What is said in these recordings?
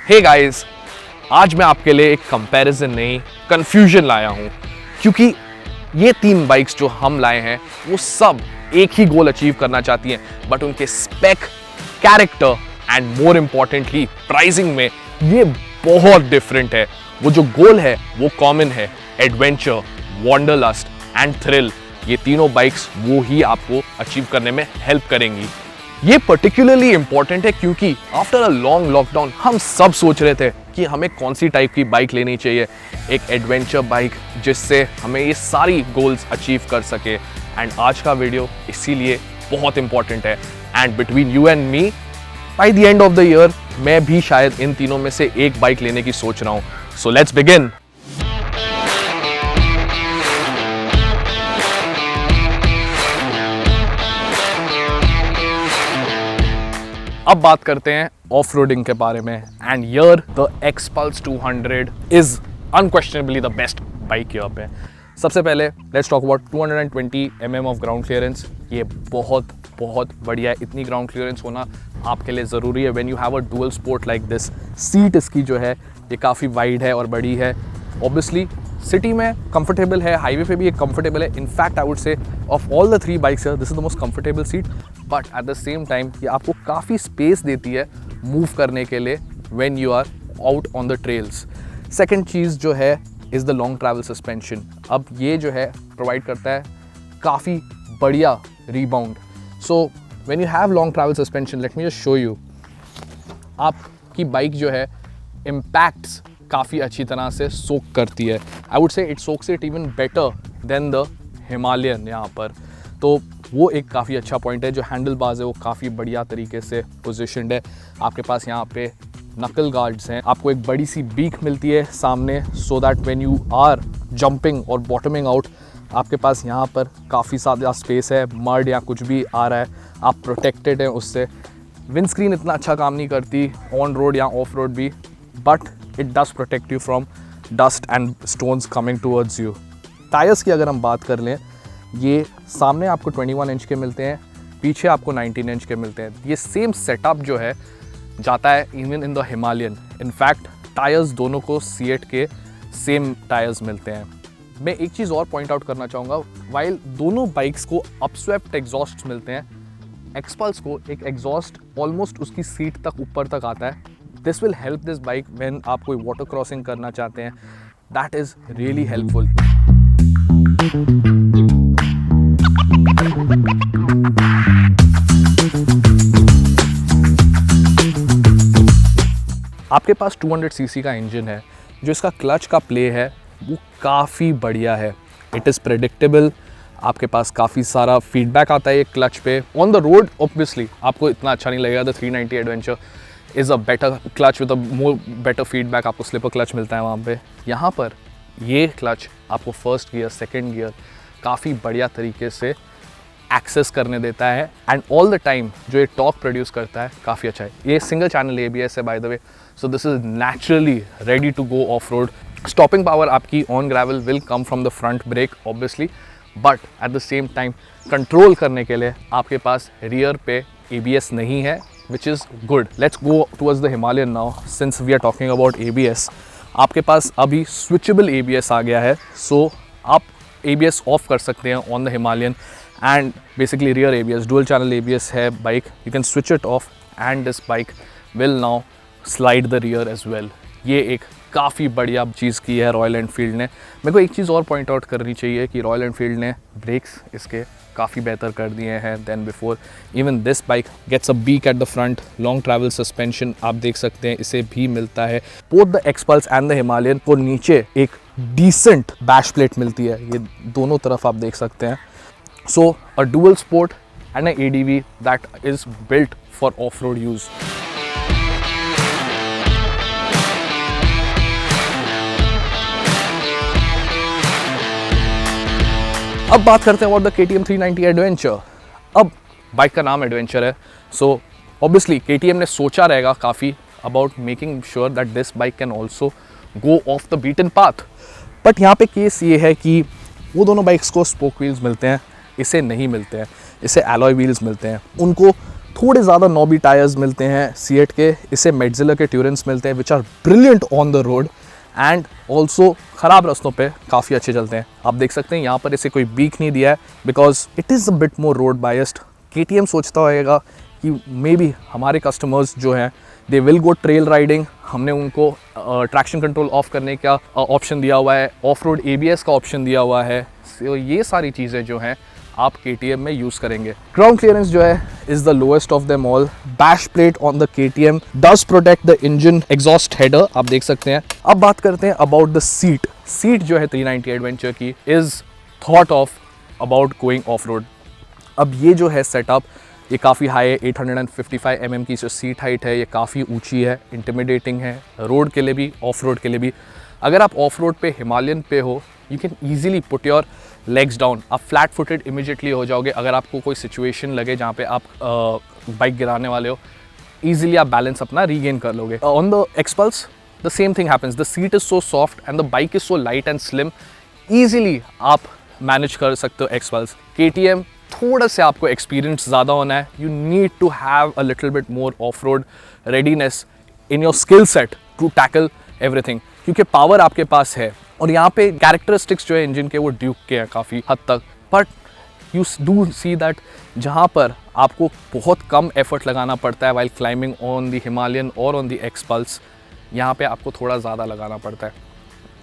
Hey guys, आज मैं आपके लिए एक कंपैरिजन नहीं कंफ्यूजन लाया हूं, क्योंकि ये तीन बाइक्स जो हम लाए हैं वो सब एक ही गोल अचीव करना चाहती हैं, बट उनके spec, character and more importantly pricing में ये बहुत डिफरेंट है। वो जो गोल है वो कॉमन है, एडवेंचर, वंडरलस्ट एंड थ्रिल। ये तीनों बाइक्स वो ही आपको अचीव करने में हेल्प करेंगी। ये पर्टिकुलरली इंपॉर्टेंट है क्योंकि आफ्टर अ लॉन्ग लॉकडाउन हम सब सोच रहे थे कि हमें कौन सी टाइप की बाइक लेनी चाहिए, एक एडवेंचर बाइक जिससे हमें ये सारी गोल्स अचीव कर सके। एंड आज का वीडियो इसीलिए बहुत इंपॉर्टेंट है। And between you and me, by the end of the year मैं भी शायद इन तीनों में से एक बाइक लेने की सोच रहा हूँ। So let's begin. अब बात करते हैं ऑफ रोडिंग के बारे में। And yeah the Xpulse 200 is unquestionably the best bike यहाँ पे। सबसे पहले let's talk about 220 mm off ground clearance. ये बहुत बढ़िया है। इतनी ग्राउंड क्लियरेंस होना आपके लिए ज़रूरी है when you have a dual sport like this. Seat इसकी जो है ये काफ़ी वाइड है और बड़ी है। ऑब्वियसली सिटी में कंफर्टेबल है, हाईवे पे भी ये कंफर्टेबल है। इनफैक्ट आई वुड से of all the three bikes this is the most comfortable seat, but at the same time ये आपको काफ़ी स्पेस देती है मूव करने के लिए when you are out on the trails. Second चीज़ जो है is the long travel suspension. अब ये जो है प्रोवाइड करता है काफ़ी बढ़िया rebound. So when you have long travel suspension, let me just show you, आपकी बाइक जो है इम्पैक्ट्स काफ़ी अच्छी तरह से सोक करती है। आई वुड से it socks it even better than the Himalayan यहाँ पर। तो वो एक काफ़ी अच्छा पॉइंट है। जो हैंडल बार्स है वो काफ़ी बढ़िया तरीके से पोजिशनड है। आपके पास यहाँ पे नकल गार्ड्स हैं। आपको एक बड़ी सी बीक मिलती है सामने, so that when you are jumping और बॉटमिंग आउट आपके पास यहाँ पर काफ़ी ज़्यादा स्पेस है। मर्ड या कुछ भी आ रहा है आप प्रोटेक्टेड हैं उससे। विंडस्क्रीन इतना अच्छा काम नहीं करती ऑन रोड या ऑफ रोड भी, but it does protect you from dust and stones coming towards you. Tyres की अगर हम बात कर लें, ये सामने आपको 21 इंच के मिलते हैं, पीछे आपको 19 इंच के मिलते हैं। ये सेम सेटअप जो है जाता है even in the Himalayan. In fact tyres दोनों को सीएट के सेम टायर्स मिलते हैं। मैं एक चीज़ और पॉइंट आउट करना चाहूँगा, वाइल दोनों बाइक्स को अपस्वेप्ट एग्जॉस्ट मिलते हैं, एक्सपल्स को एक एग्जॉस्ट ऑलमोस्ट उसकी सीट तक ऊपर तक आता है। This will help this bike when आप कोई वाटर क्रॉसिंग करना चाहते हैं। That is really helpful. आपके पास 200 सीसी का इंजन है। जो इसका क्लच का प्ले है वो काफ़ी बढ़िया है। It is predictable. आपके पास काफ़ी सारा फीडबैक आता है ये क्लच पे। ऑन द रोड ऑब्वियसली आपको इतना अच्छा नहीं लगेगा। The 390 adventure is a better clutch with a more better feedback. आपको स्लिपर क्लच मिलता है वहाँ पे। यहाँ पर ये क्लच आपको फर्स्ट गियर, सेकेंड गियर काफ़ी बढ़िया तरीके से एक्सेस करने देता है। एंड ऑल द टाइम जो ये टॉर्क प्रोड्यूस करता है काफ़ी अच्छा है। ये सिंगल चैनल ABS है by the way, so this is naturally ready to go off road. Stopping power आपकी on gravel will come from the front brake obviously, but at the same time control करने के लिए आपके पास rear पे ABS नहीं है, which is good. Let's go towards the Himalayan now since we are talking about ABS. आपके पास अभी switchable ABS आ गया है, so आप ABS ऑफ कर सकते हैं on the Himalayan and basically rear ABS, dual channel ABS है bike. You can switch it off and this bike will now slide the rear as well. ये एक काफ़ी बढ़िया चीज़ की है रॉयल एनफील्ड ने। मेरे को एक चीज़ और पॉइंट आउट करनी चाहिए कि रॉयल एनफील्ड ने ब्रेक्स इसके काफ़ी बेहतर कर दिए हैं then before. Even this bike gets a beak at the front. Long travel suspension आप देख सकते हैं इसे भी मिलता है। Both the Xpulse and the Himalayan को नीचे एक डिसेंट बैश प्लेट मिलती है, ये दोनों तरफ आप देख सकते हैं। So a dual sport and a ADV that is built for off road use. अब बात करते हैं अबाउट द KTM 390 एडवेंचर। अब बाइक का नाम एडवेंचर है, सो ऑब्वियसली KTM ने सोचा रहेगा काफ़ी about making sure that this bike can also go of the beaten path. But यहाँ पे केस ये है कि वो दोनों बाइक्स को स्पोक व्हील्स मिलते हैं, इसे नहीं मिलते हैं। इसे एलॉय व्हील्स मिलते हैं। उनको थोड़े ज़्यादा नॉबी टायर्स मिलते हैं सीएट के, इसे मेटजिला के ट्यूरेंस मिलते हैं which are brilliant on the road and also ख़राब रास्तों पे काफ़ी अच्छे चलते हैं। आप देख सकते हैं यहाँ पर इसे कोई बीक नहीं दिया है because it is a bit more road biased. KTM सोचता होगा कि मे बी हमारे कस्टमर्स जो हैं they will go trail riding, हमने उनको ट्रैक्शन कंट्रोल ऑफ करने का ऑप्शन दिया हुआ है, ऑफ रोड ABS का ऑप्शन दिया हुआ है। तो ये सारी चीज़ें जो हैं आप KTM में यूज़ करेंगे। ग्राउंड क्लियरेंस जो है is the lowest of them all. Bash plate on the KTM does protect the engine exhaust header, आप देख सकते हैं। अब बात करते हैं अबाउट द सीट। सीट जो है 390 एडवेंचर की is thought of about going of road. अब ये जो है सेटअप ये काफ़ी हाई है, 855 mm की जो सीट हाइट है ये काफ़ी ऊंची है, इंटिमिडेटिंग है रोड के लिए भी ऑफ रोड के लिए भी। अगर आप ऑफ रोड पे हिमालयन पे हो you can easily put your legs down, आप फ्लैट फुटेड इमीडिएटली हो जाओगे। अगर आपको कोई सिचुएशन लगे जहाँ पे आप बाइक गिराने वाले हो ईजिली आप बैलेंस अपना रीगेन कर लोगे। On the XPulse the same thing happens, the seat is so soft and the bike is so light and slim, easily आप मैनेज कर सकते हो एक्सपल्स। KTM थोड़ा से आपको एक्सपीरियंस ज़्यादा होना है, you need to have a little bit more off road readiness in your skill set to tackle everything, क्योंकि पावर आपके पास है। और यहाँ पे कैरेक्टरिस्टिक्स जो है इंजन के वो ड्यूक के हैं काफ़ी हद तक, but you do see that जहाँ पर आपको बहुत कम एफर्ट लगाना पड़ता है while climbing on the Himalayan और ऑन द एक्सपल्स, यहाँ पे आपको थोड़ा ज़्यादा लगाना पड़ता है।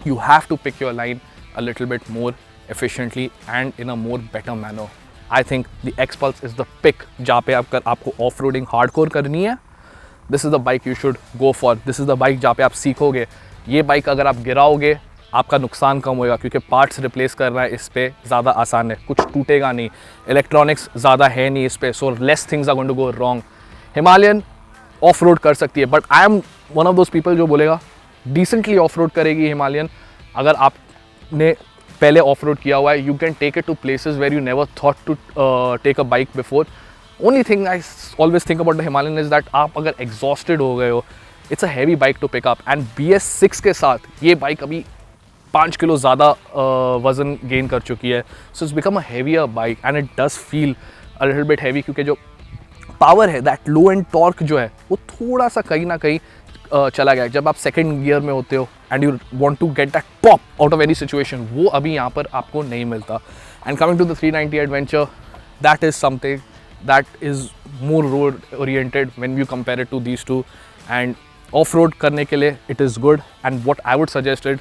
You have to pick your line a little bit more efficiently and in a more better manner. I think the Xpulse is the pick जहाँ पे आपको off-roading hardcore करनी है। This is the bike you should go for. This is the bike जहाँ पे आप सीखोगे। ये बाइक अगर आप गिराओगे आपका नुकसान कम होगा क्योंकि पार्ट्स रिप्लेस करना इस पे ज़्यादा आसान है, कुछ टूटेगा नहीं, इलेक्ट्रॉनिक्स ज़्यादा है नहीं इस पे, so less things are going to go wrong. Himalayan off road कर सकती है but I am one of those people जो बोलेगा डिसेंटली ऑफ रोड करेगी हिमालयन। अगर आपने पहले ऑफ रोड किया हुआ है you can take it to places where you never thought to take a bike before. Only thing I always think about the Himalayan is that आप अगर exhausted हो गए हो it's a heavy bike to pick up and BS6 के साथ ये bike अभी 5 kilo ज़्यादा वज़न गेन कर चुकी है, so it's become a heavier bike and it does feel a little bit heavy क्योंकि जो पावर है दैट लो एंड टॉर्क जो है वो थोड़ा सा कहीं ना कहीं चला गया। जब आप सेकंड गियर में होते हो and you want to get that pop out of any situation, वो अभी यहाँ पर आपको नहीं मिलता। And coming to the 390 Adventure, that is something that is more road oriented when you compare it to these two. And off road करने के लिए it is good and what I would suggest it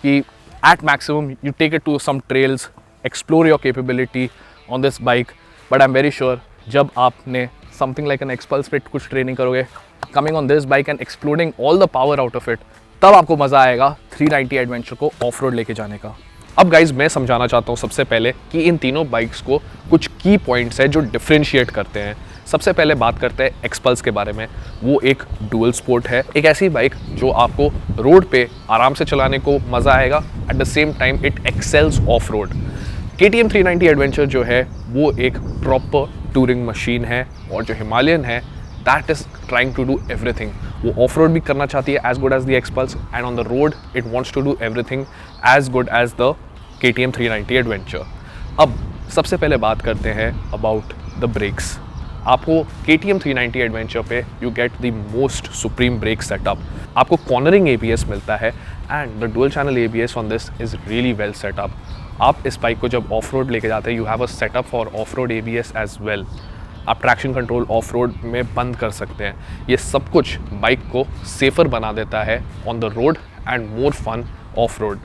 कि at maximum you take it to some trails, explore your capability on this bike. But I am very sure जब आपने something like an XPulse पे कुछ training करोगे, coming on this bike and exploring all the power out of it, तब आपको मज़ा आएगा 390 adventure को ऑफ रोड लेके जाने का। अब गाइज मैं समझाना चाहता हूँ सबसे पहले कि इन तीनों बाइक्स को कुछ की पॉइंट्स है जो डिफ्रेंशिएट करते हैं। सबसे पहले बात करते हैं एक्सपल्स के बारे में। वो एक डुअल स्पोर्ट है, एक ऐसी बाइक जो आपको रोड पे आराम से चलाने को मज़ा आएगा, at the same time it excels off road. KTM 390 adventure जो है वो एक प्रॉपर टूरिंग मशीन है और जो हिमालयन है that is trying to do everything. वो ऑफ रोड भी करना चाहती है as good as the Xpulse and on the road it wants to do everything as good as the KTM 390 adventure. अब सबसे पहले बात करते हैं अबाउट द ब्रेक्स। आपको KTM 390 एडवेंचर पे you get the most supreme brake setup. आपको cornering ABS मिलता है and the dual channel ABS on this is really well setup. आप इस बाइक को जब ऑफ रोड लेके जाते हैं you have a setup for off road ABS as well. आप ट्रैक्शन कंट्रोल ऑफ रोड में बंद कर सकते हैं। ये सब कुछ बाइक को सेफ़र बना देता है on the road and more fun off road.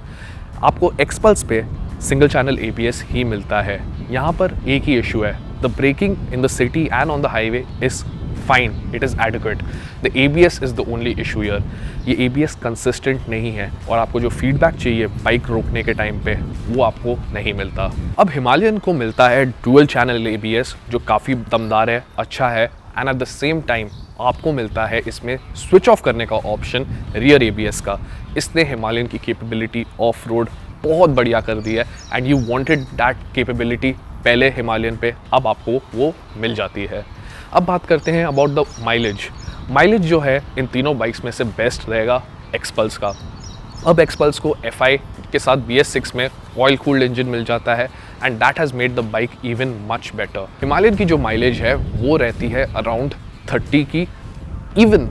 आपको एक्सपल्स पे सिंगल चैनल ABS ही मिलता है। यहाँ पर एक ही इशू है, the braking in the city and on the highway is fine, it is adequate. The ABS is the only issue here. ये ABS कंसिस्टेंट नहीं है और आपको जो फीडबैक चाहिए बाइक रोकने के टाइम पे वो आपको नहीं मिलता। अब हिमालयन को मिलता है डुअल चैनल ABS जो काफ़ी दमदार है, अच्छा है and eight the same time आपको मिलता है इसमें स्विच ऑफ करने का ऑप्शन रियर ABS का। इसने हिमालयन की कैपेबिलिटी ऑफ रोड बहुत बढ़िया कर दी है and you wanted that capability पहले हिमालयन पे, अब आपको वो मिल जाती है। अब बात करते हैं अबाउट द माइलेज। माइलेज जो है इन तीनों बाइक्स में से बेस्ट रहेगा एक्सपल्स का। अब एक्सपल्स को FI के साथ BS6 में ऑयल कूल्ड इंजन मिल जाता है and that has made the bike even much better. Himalayan की जो माइलेज है वो रहती है अराउंड 30 की। इवन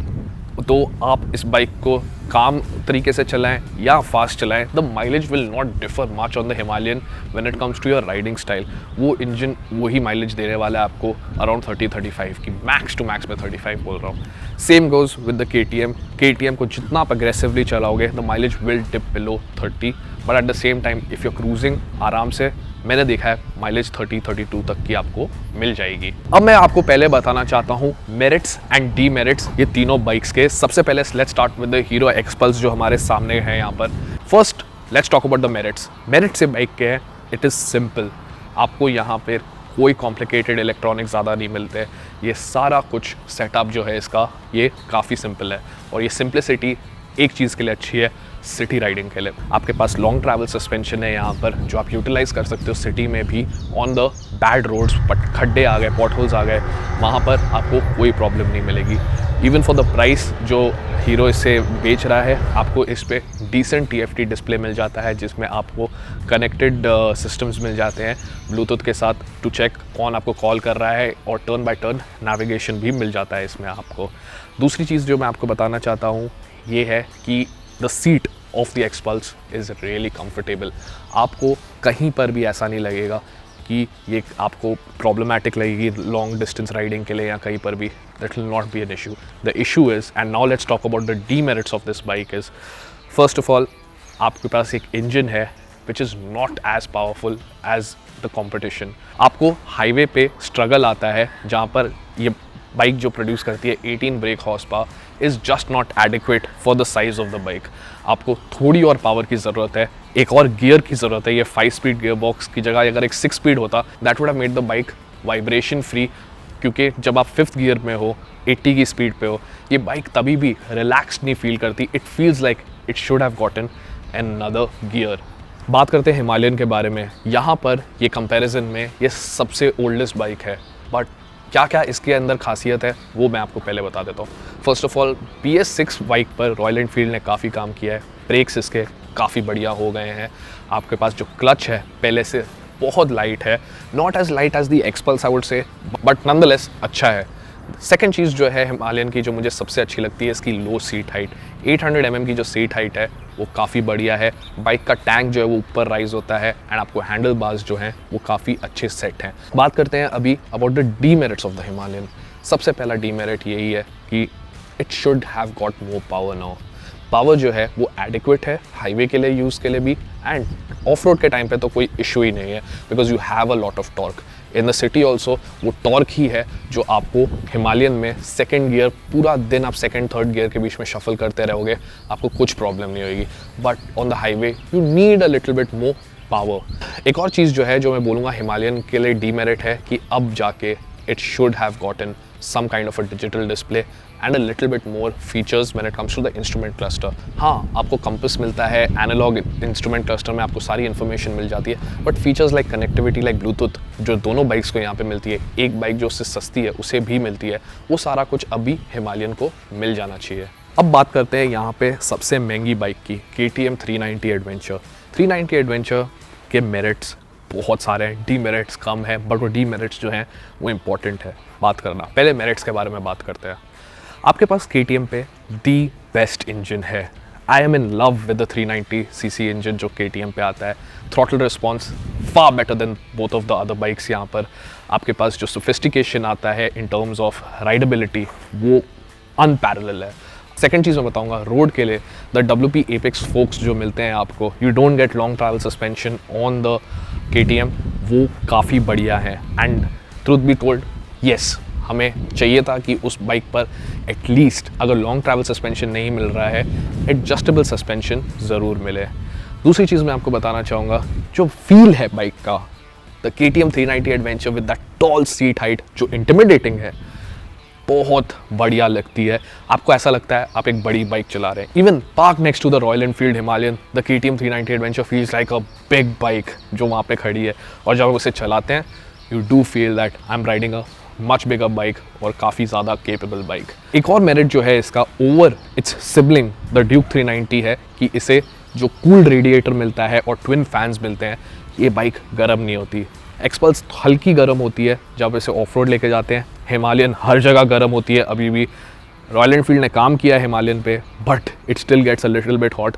तो आप इस बाइक को काम तरीके से चलाएं या फास्ट चलाएं, the mileage will not differ much on the Himalayan when it comes to your riding style. वो इंजन वही माइलेज देने वाला है आपको अराउंड 30-35 की, मैक्स टू मैक्स में 35 बोल रहा हूँ। Same goes with the KTM को जितना आप अग्रेसिवली चलाओगे the mileage will dip below 30, but at the same time if you cruising आराम से, मैंने देखा है माइलेज 30-32 तक की आपको मिल जाएगी। अब मैं आपको पहले बताना चाहता हूँ मेरिट्स एंड डीमेरिट्स ये तीनों बाइक्स के। सबसे पहले let's start with the hero XPulse जो हमारे सामने है यहाँ पर। First let's talk about the merits. Merits से बाइक के हैं, इट इज़ सिंपल। आपको यहाँ पर कोई कॉम्प्लिकेटेड इलेक्ट्रॉनिक ज़्यादा नहीं मिलते। ये सारा कुछ सेटअप जो है इसका ये काफ़ी सिंपल है, और ये सिंप्लिसिटी एक चीज़ के लिए अच्छी है, सिटी राइडिंग के लिए। आपके पास लॉन्ग ट्रैवल सस्पेंशन है यहाँ पर जो आप यूटिलाइज़ कर सकते हो सिटी में भी on the bad roads, but खड्डे आ गए, पॉट होल्स आ गए, वहाँ पर आपको कोई प्रॉब्लम नहीं मिलेगी। इवन फॉर द प्राइस जो हीरो इससे बेच रहा है, आपको इस पर डिसेंट TFT डिस्प्ले मिल जाता है जिसमें आपको कनेक्टेड सिस्टम्स मिल जाते हैं ब्लूटूथ के साथ टू चेक कौन आपको कॉल कर रहा है, और टर्न बाय टर्न नेविगेशन भी मिल जाता है इसमें आपको। दूसरी चीज़ जो मैं आपको बताना चाहता हूँ ये है कि the seat of the Xpulse is really comfortable. आपको कहीं पर भी ऐसा नहीं लगेगा कि ये आपको प्रॉब्लमैटिक लगेगी लॉन्ग डिस्टेंस राइडिंग के लिए या कहीं पर भी। That will not be an issue. The issue is, and now let's talk about the demerits of this bike is, first of all आपके पास एक इंजन है which is not as powerful as the competition. आपको highway पे struggle आता है जहाँ पर ये बाइक जो प्रोड्यूस करती है 18 break horse power is just not adequate for the size of the bike. आपको थोड़ी और पावर की ज़रूरत है, एक और गियर की ज़रूरत है। ये 5 स्पीड गियर बॉक्स की जगह अगर एक 6 स्पीड होता that would have made the bike vibration free, क्योंकि जब आप 5th गियर में हो 80 की स्पीड पे हो, ये बाइक तभी भी रिलैक्स्ड नहीं फील करती। It feels like it should have gotten another gear. बात करते हैं हिमालयन के बारे में। यहाँ पर ये कंपैरिजन में ये सबसे ओल्डेस्ट बाइक है, बट क्या क्या इसके अंदर खासियत है वो मैं आपको पहले बता देता हूँ। First of all BS6 bike पर रॉयल एनफील्ड ने काफ़ी काम किया है। ब्रेक्स इसके काफ़ी बढ़िया हो गए हैं। आपके पास जो क्लच है पहले से बहुत लाइट है, not as light as the Xpulse I would say, but nonetheless अच्छा है। सेकंड चीज़ जो है हिमालयन की जो मुझे सबसे अच्छी लगती है इसकी लो सीट हाइट। 800 mm की जो सीट हाइट है वो काफ़ी बढ़िया है। बाइक का टैंक जो है वो ऊपर राइज होता है, एंड आपको हैंडल बार्स जो हैं वो काफ़ी अच्छे सेट हैं। बात करते हैं अभी about the demerits of the Himalayan. सबसे पहला डीमेरिट यही है कि it should have got more power now. Power जो है वो एडिक्वेट है हाईवे के लिए यूज़ के लिए भी, एंड ऑफ रोड के टाइम पे तो कोई इशू ही नहीं है because you have a lot of torque in the city also. वो टॉर्क ही है जो आपको हिमालयन में सेकेंड गियर पूरा दिन आप सेकेंड थर्ड गियर के बीच में शफल करते रहोगे, आपको कुछ प्रॉब्लम नहीं होगी। But on the highway you need a little bit more power. एक और चीज़ जो है जो मैं बोलूँगा हिमालयन के लिए डीमेरिट है कि अब जाके it should have gotten some kind of a digital display and a little bit more features when it comes to the instrument cluster. हाँ, आपको compass मिलता है, analog instrument cluster में आपको सारी information मिल जाती है, but features like connectivity like Bluetooth जो दोनों बाइक्स को यहाँ पे मिलती है, एक बाइक जो उससे सस्ती है उसे भी मिलती है, वो सारा कुछ अभी हिमालयन को मिल जाना चाहिए। अब बात करते हैं यहाँ पे सबसे महंगी बाइक की, KTM 390 एडवेंचर। 390 एडवेंचर के मेरिट्स बहुत सारे हैं, डीमेरिट्स कम है, बट वो डीमेरिट्स जो हैं वो इम्पॉर्टेंट है बात करना। पहले मेरिट्स के बारे में बात करते हैं। आपके पास KTM पे दी बेस्ट इंजन है। I am in love with the 390cc engine जो KTM पे आता है। Throttle response far better than both of the other bikes. यहाँ पर आपके पास जो सोफिस्टिकेशन आता है इन टर्म्स ऑफ राइडेबिलिटी वो अनपैरेलल है। सेकेंड चीज़ मैं बताऊंगा रोड के लिए, द WP Apex फोक्स जो मिलते हैं आपको, you don't get long travel suspension on the KTM, वो काफ़ी बढ़िया है। And truth be told, yes हमें चाहिए था कि उस बाइक पर एटलीस्ट अगर लॉन्ग ट्रैवल सस्पेंशन नहीं मिल रहा है एडजस्टेबल सस्पेंशन ज़रूर मिले। दूसरी चीज़ मैं आपको बताना चाहूँगा, जो फील है बाइक का, the KTM 390 adventure with that toll seat height जो इंटिमिडेटिंग है, बहुत बढ़िया लगती है। आपको ऐसा लगता है आप एक बड़ी बाइक चला रहे हैं। Even park next to the Royal Enfield Himalayan, the KTM 390 adventure feels like a big bike जो वहाँ पे खड़ी है, और जब आप उसे चलाते हैं you do feel that I am riding a much bigger bike और काफ़ी ज़्यादा केपेबल बाइक। एक और मेरिट जो है इसका over it's sibling the Duke 390 है कि इसे जो कूल्ड रेडिएटर मिलता है और ट्विन फैंस मिलते हैं, ये बाइक गर्म नहीं होती। एक्सपल्स हल्की गर्म होती है जब इसे ऑफ रोड लेके जाते हैं। हिमालयन हर जगह गर्म होती है, अभी भी रॉयल एनफील्ड ने काम किया है हिमालयन पे, but it still gets a little bit hot.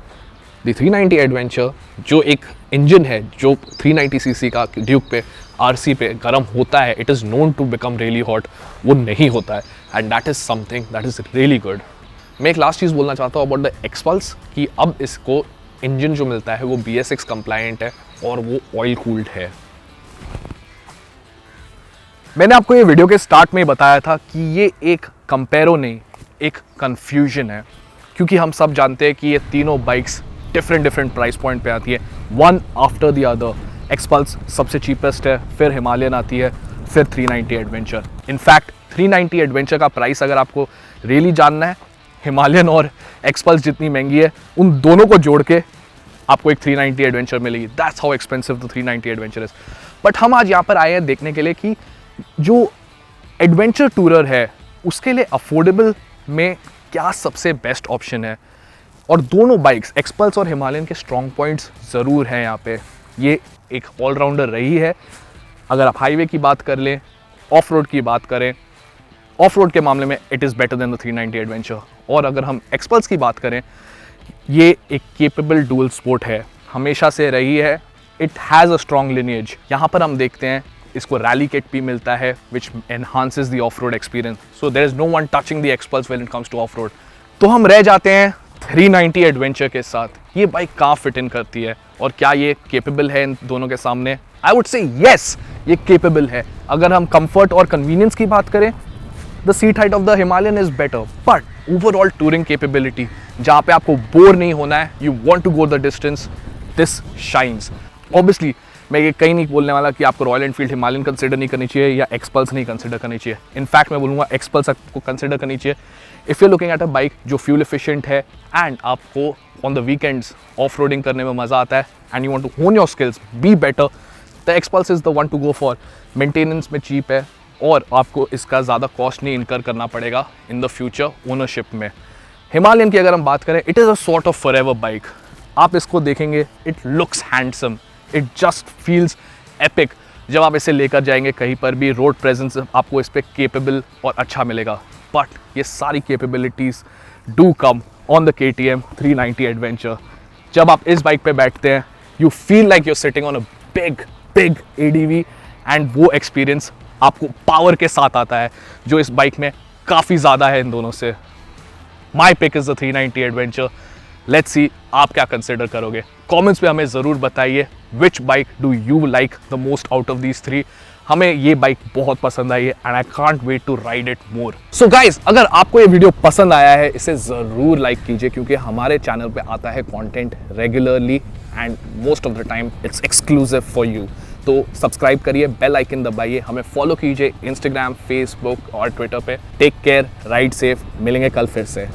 The 390 adventure जो एक इंजन है जो 390 सीसी का ड्यूक पे आरसी पे गर्म होता है, it is known to become really hot, वो नहीं होता है, and that is something that is really good. मैं एक लास्ट चीज़ बोलना चाहता हूँ अबाउट द एक्सपल्स कि अब इसको इंजन जो मिलता है वो BS6 कंप्लायंट है और वो ऑयल कूल्ड है। मैंने आपको ये वीडियो के स्टार्ट में ही बताया था कि ये एक कंपेरो नहीं, एक कन्फ्यूजन है, क्योंकि हम सब जानते हैं कि ये तीनों बाइक्स डिफरेंट प्राइस पॉइंट पे आती है, one after the other. XPulse सबसे चीपेस्ट है, फिर हिमालयन आती है, फिर 390 एडवेंचर। इनफैक्ट 390 एडवेंचर का प्राइस अगर आपको रियली जानना है, हिमालयन और एक्सपल्स जितनी महंगी है उन दोनों को जोड़ के आपको एक 390 एडवेंचर मिलेगी। That's how expensive the 390 adventure is. But हम आज यहाँ पर आए हैं देखने के लिए कि जो एडवेंचर टूरर है उसके लिए अफोर्डेबल में क्या सबसे बेस्ट ऑप्शन है। और दोनों बाइक्स एक्सपल्स और हिमालयन के स्ट्रॉन्ग पॉइंट्स ज़रूर हैं यहाँ पे। ये एक ऑलराउंडर रही है। अगर आप हाईवे की बात कर लें, ऑफ रोड की बात करें, ऑफ रोड के मामले में it is better than the 390 adventure. और अगर हम एक्सपल्स की बात करें, ये एक केपेबल डुअल स्पोर्ट है, हमेशा से रही है। It has a strong lineage. यहाँ पर हम देखते हैं इसको रैली किट भी मिलता है which enhances the off road experience. So there is no one touching the XPulse when it comes to off road. तो हम रह जाते हैं 390 एडवेंचर के साथ। ये बाइक कहाँ फिट इन करती है और क्या ये केपेबल है इन दोनों के सामने? आई वुड से येस, ये केपेबल है। अगर हम कंफर्ट और कन्वीनियंस की बात करें, the seat height of the Himalayan is better, but overall touring capability, जहाँ पे आपको बोर नहीं होना है, you want to go the distance, this shines. Obviously मैं ये कहीं नहीं बोलने वाला कि आपको रॉयल एनफील्ड हिमालयन कंसिडर नहीं करनी चाहिए या एक्सपल्स नहीं कंसिडर करनी चाहिए। इनफैक्ट मैं बोलूँगा एक्सपल्स आपको कंसिडर करनी चाहिए if you looking at a bike जो फ्यूल एफिशिएंट है एंड आपको on the weekends off roading करने में मज़ा आता है and you want to hone your skills, be better. The Xpulse is the one to go for. Maintenance में cheap है और आपको इसका ज़्यादा कॉस्ट नहीं इनकर करना पड़ेगा इन द फ्यूचर ओनरशिप में। हिमालयन की अगर हम बात करें, it is a sort of forever bike. आप इसको देखेंगे, it looks handsome, it just feels epic. जब आप इसे लेकर जाएंगे कहीं पर भी, रोड प्रेजेंस आपको इस पर केपेबल और अच्छा मिलेगा। बट ये सारी capabilities do come on the KTM 390 adventure. जब आप इस बाइक पे बैठते हैं, you feel like you're sitting on a big ADV and वो एक्सपीरियंस आपको पावर के साथ आता है जो इस बाइक में काफ़ी ज़्यादा है इन दोनों से। My pick is the 390 Adventure. Let's see आप क्या कंसिडर करोगे। कमेंट्स पे हमें ज़रूर बताइए which bike do you like the most out of these three. हमें ये बाइक बहुत पसंद आई है and I can't wait to ride it more. So guys, अगर आपको ये वीडियो पसंद आया है, इसे ज़रूर लाइक कीजिए, क्योंकि हमारे चैनल पे आता है content regularly and most of the time it's exclusive for you. तो सब्सक्राइब करिए, बेल आइकन दबाइए, हमें फॉलो कीजिए इंस्टाग्राम, फेसबुक और ट्विटर पे। टेक केयर, राइड सेफ, मिलेंगे कल फिर से।